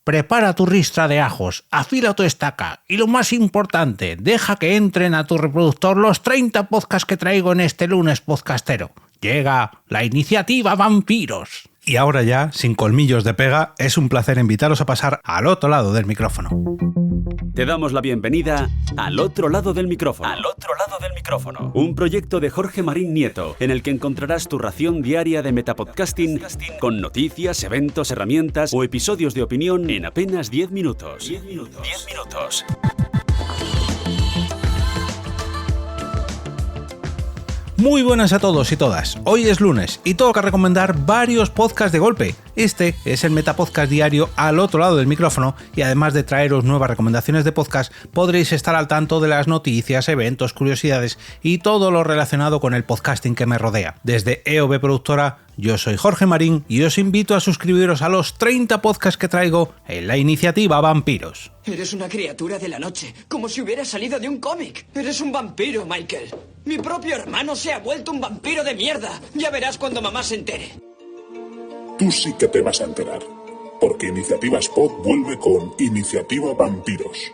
Prepara tu ristra de ajos, afila tu estaca y lo más importante, deja que entren a tu reproductor los 30 podcasts que traigo en este lunes podcastero. Llega la iniciativa Vampiros. Y ahora ya, sin colmillos de pega, es un placer invitaros a pasar al otro lado del micrófono. Te damos la bienvenida al otro lado del micrófono. Al otro lado del micrófono. Un proyecto de Jorge Marín Nieto, en el que encontrarás tu ración diaria de metapodcasting con noticias, eventos, herramientas o episodios de opinión en apenas 10 minutos. 10 minutos. 10 minutos. Muy buenas a todos y todas. Hoy es lunes y toca recomendar varios podcasts de golpe. Este es el Metapodcast diario al otro lado del micrófono y además de traeros nuevas recomendaciones de podcast, podréis estar al tanto de las noticias, eventos, curiosidades y todo lo relacionado con el podcasting que me rodea. Desde EOB Productora, yo soy Jorge Marín y os invito a suscribiros a los 30 podcasts que traigo en la iniciativa Vampiros. Eres una criatura de la noche, como si hubiera salido de un cómic. Eres un vampiro, Michael. Mi propio hermano se ha vuelto un vampiro de mierda. Ya verás cuando mamá se entere. Tú sí que te vas a enterar, porque Iniciativa Spot vuelve con Iniciativa Vampiros.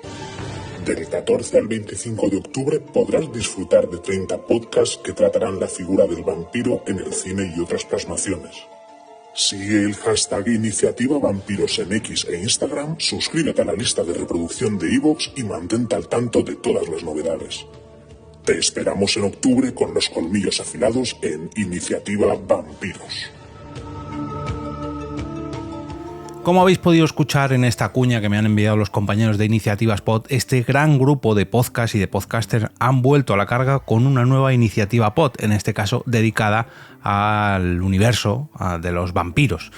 Del 14 al 25 de octubre podrás disfrutar de 30 podcasts que tratarán la figura del vampiro en el cine y otras plasmaciones. Sigue el hashtag Iniciativa Vampiros en X e Instagram, suscríbete a la lista de reproducción de iVoox y mantente al tanto de todas las novedades. Te esperamos en octubre con los colmillos afilados en Iniciativa Vampiros. Como habéis podido escuchar en esta cuña que me han enviado los compañeros de Iniciativa Pod, este gran grupo de podcasts y de podcasters han vuelto a la carga con una nueva iniciativa pod, en este caso dedicada al universo de los vampiros.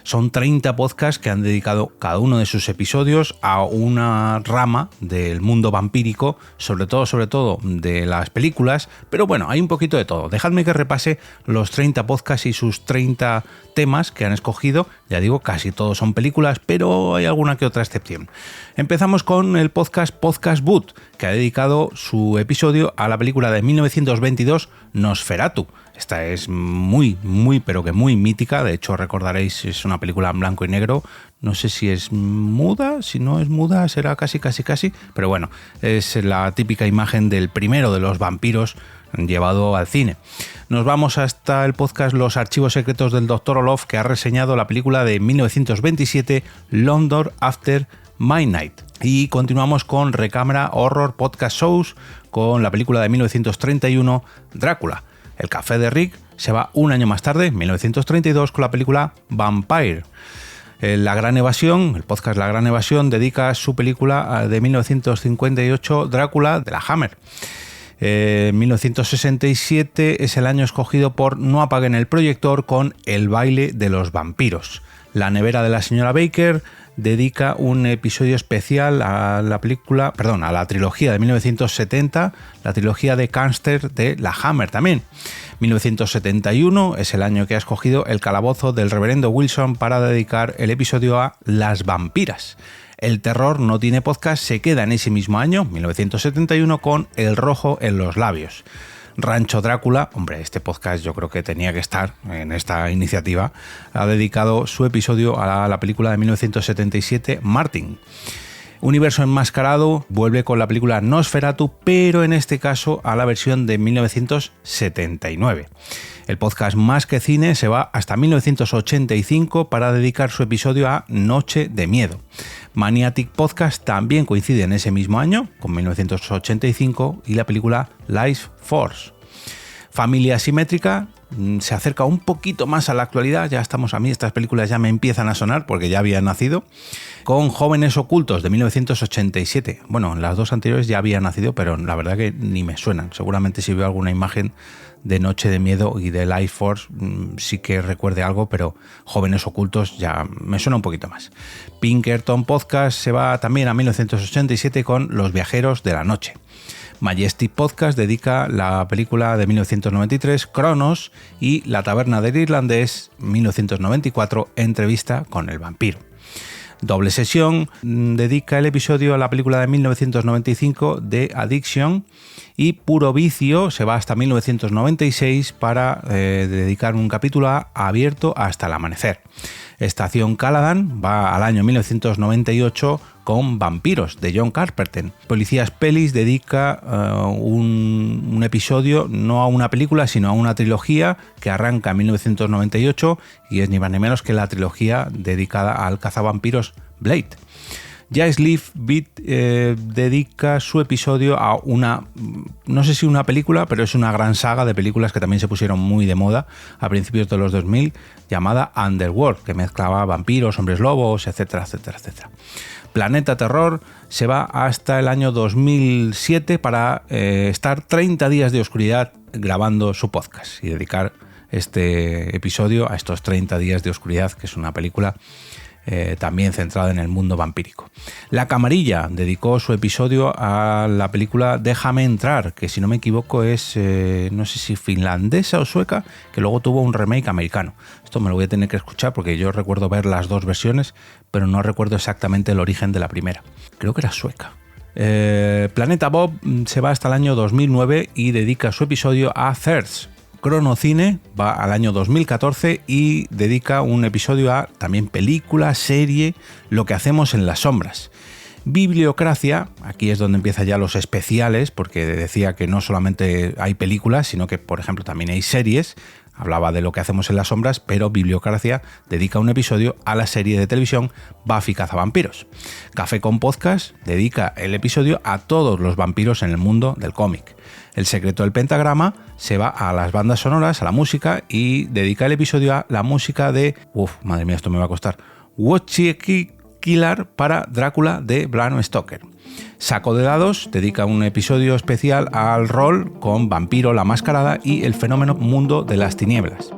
Son 30 podcasts que han dedicado cada uno de sus episodios a una rama del mundo vampírico, sobre todo de las películas, pero bueno, hay un poquito de todo. Dejadme que repase los 30 podcasts y sus 30 temas que han escogido. Ya digo, casi todos son películas, pero hay alguna que otra excepción. Empezamos con el Podcast Boot, que ha dedicado su episodio a la película de 1922 Nosferatu. Esta es muy mítica, de hecho recordaréis, es una película en blanco y negro, no sé si es muda, si no es muda será casi, pero bueno, es la típica imagen del primero de los vampiros llevado al cine. Nos vamos hasta el podcast Los Archivos Secretos del Dr. Olof, que ha reseñado la película de 1927 London After Midnight. Y continuamos con Recámara Horror Podcast Shows con la película de 1931 Drácula. El Café de Rick se va un año más tarde, 1932, con la película Vampire. La Gran Evasión, el podcast La Gran Evasión, dedica su película de 1958 Drácula de la Hammer. 1967 es el año escogido por No apaguen el proyector con El baile de los vampiros. La nevera de la señora Baker dedica un episodio especial a la trilogía de 1970, la trilogía de Cáncer de la Hammer también. 1971 es el año que ha escogido El calabozo del reverendo Wilson para dedicar el episodio a Las vampiras. El terror no tiene podcast se queda en ese mismo año, 1971, con El rojo en los labios. Rancho Drácula, hombre, este podcast yo creo que tenía que estar en esta iniciativa, ha dedicado su episodio a la película de 1977, Martin. Universo Enmascarado vuelve con la película Nosferatu, pero en este caso a la versión de 1979. El podcast Más que Cine se va hasta 1985 para dedicar su episodio a Noche de Miedo. Maniatic Podcast también coincide en ese mismo año, con 1985, y la película Life Force. Familia Simétrica se acerca un poquito más a la actualidad, ya estamos a mí, estas películas ya me empiezan a sonar porque ya habían nacido, con Jóvenes Ocultos de 1987. Bueno, las dos anteriores ya habían nacido, pero la verdad que ni me suenan. Seguramente si veo alguna imagen de Noche de Miedo y de Life Force sí que recuerde algo, pero Jóvenes Ocultos ya me suena un poquito más. Pinkerton Podcast se va también a 1987 con Los Viajeros de la Noche. Majestic Podcast dedica la película de 1993 Cronos y La Taberna del Irlandés 1994 Entrevista con el vampiro. Doble Sesión dedica el episodio a la película de 1995 de Addiction, y Puro Vicio se va hasta 1996 para dedicar un capítulo a Abierto hasta el amanecer. Estación Caladan va al año 1998 con Vampiros, de John Carpenter. Policías Pelis dedica un episodio no a una película, sino a una trilogía que arranca en 1998 y es ni más ni menos que la trilogía dedicada al cazavampiros Blade. Jazz Leaf Beat dedica su episodio a una, no sé si una película, pero es una gran saga de películas que también se pusieron muy de moda a principios de los 2000, llamada Underworld, que mezclaba vampiros, hombres lobos, etcétera, etcétera, etcétera. Planeta Terror se va hasta el año 2007 para estar 30 días de oscuridad grabando su podcast y dedicar este episodio a estos 30 días de oscuridad, que es una película también centrada en el mundo vampírico. La Camarilla dedicó su episodio a la película Déjame entrar, que si no me equivoco es, no sé si finlandesa o sueca, que luego tuvo un remake americano. Esto me lo voy a tener que escuchar porque yo recuerdo ver las dos versiones, pero no recuerdo exactamente el origen de la primera. Creo que era sueca. Planeta Bob se va hasta el año 2009 y dedica su episodio a Thirds. Cronocine va al año 2014 y dedica un episodio a también película, serie, Lo que hacemos en las sombras. Bibliocracia, aquí es donde empiezan ya los especiales, porque decía que no solamente hay películas, sino que, por ejemplo, también hay series. Hablaba de Lo que hacemos en las sombras, pero Bibliocracia dedica un episodio a la serie de televisión Buffy Cazavampiros. Café con Podcast dedica el episodio a todos los vampiros en el mundo del cómic. El secreto del pentagrama se va a las bandas sonoras, a la música, y dedica el episodio a la música de... madre mía, esto me va a costar. Wojciech Killer para Drácula de Bram Stoker. Saco de Dados dedica un episodio especial al rol con Vampiro la Mascarada y el fenómeno Mundo de las Tinieblas.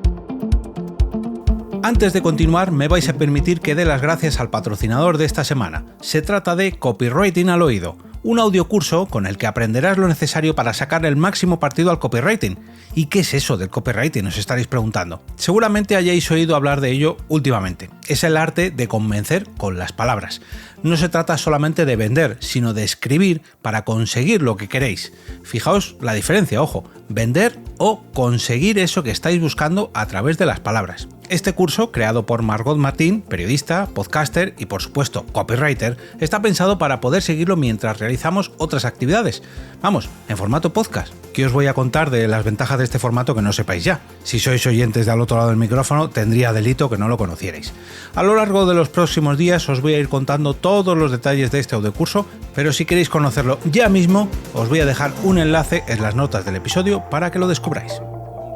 Antes de continuar, me vais a permitir que dé las gracias al patrocinador de esta semana. Se trata de Copywriting al Oído, un audiocurso con el que aprenderás lo necesario para sacar el máximo partido al copywriting. ¿Y qué es eso del copywriting?, os estaréis preguntando. Seguramente hayáis oído hablar de ello últimamente. Es el arte de convencer con las palabras. No se trata solamente de vender, sino de escribir para conseguir lo que queréis. Fijaos la diferencia, ojo, vender o conseguir eso que estáis buscando a través de las palabras. Este curso, creado por Margot Martín, periodista, podcaster y por supuesto copywriter, está pensado para poder seguirlo mientras realizamos otras actividades. Vamos, en formato podcast. ¿Qué os voy a contar de las ventajas de este formato que no sepáis ya? Si sois oyentes de Al Otro Lado del Micrófono, tendría delito que no lo conocierais. A lo largo de los próximos días os voy a ir contando todos los detalles de este audiocurso, pero si queréis conocerlo ya mismo, os voy a dejar un enlace en las notas del episodio para que lo descubráis.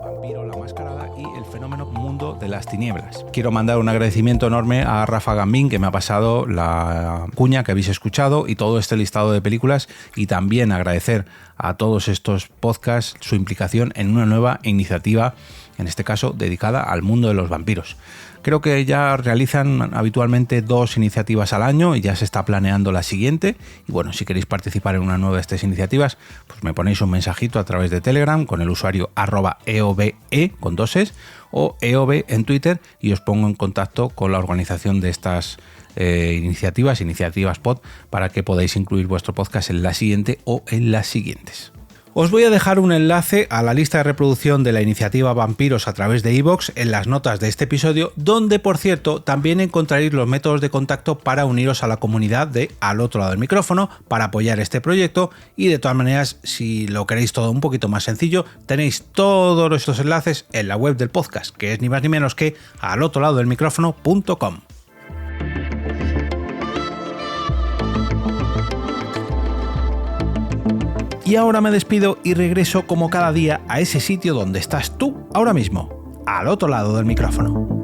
Vampiro la Mascarada y el fenómeno Mundo de las Tinieblas. Quiero mandar un agradecimiento enorme a Rafa Gambín, que me ha pasado la cuña que habéis escuchado y todo este listado de películas, y también agradecer a todos estos podcasts su implicación en una nueva iniciativa, en este caso dedicada al mundo de los vampiros. Creo que ya realizan habitualmente 2 iniciativas al año y ya se está planeando la siguiente. Y bueno, si queréis participar en una nueva de estas iniciativas, pues me ponéis un mensajito a través de Telegram con el usuario @eobe con 2 es o eobe en Twitter y os pongo en contacto con la organización de estas iniciativas pod, para que podáis incluir vuestro podcast en la siguiente o en las siguientes. Os voy a dejar un enlace a la lista de reproducción de la iniciativa Vampiros a través de iVoox en las notas de este episodio, donde, por cierto, también encontraréis los métodos de contacto para uniros a la comunidad de Al Otro Lado del Micrófono, para apoyar este proyecto, y de todas maneras, si lo queréis todo un poquito más sencillo, tenéis todos estos enlaces en la web del podcast, que es ni más ni menos que alotroladodelmicrófono.com. Y ahora me despido y regreso como cada día a ese sitio donde estás tú ahora mismo, al otro lado del micrófono.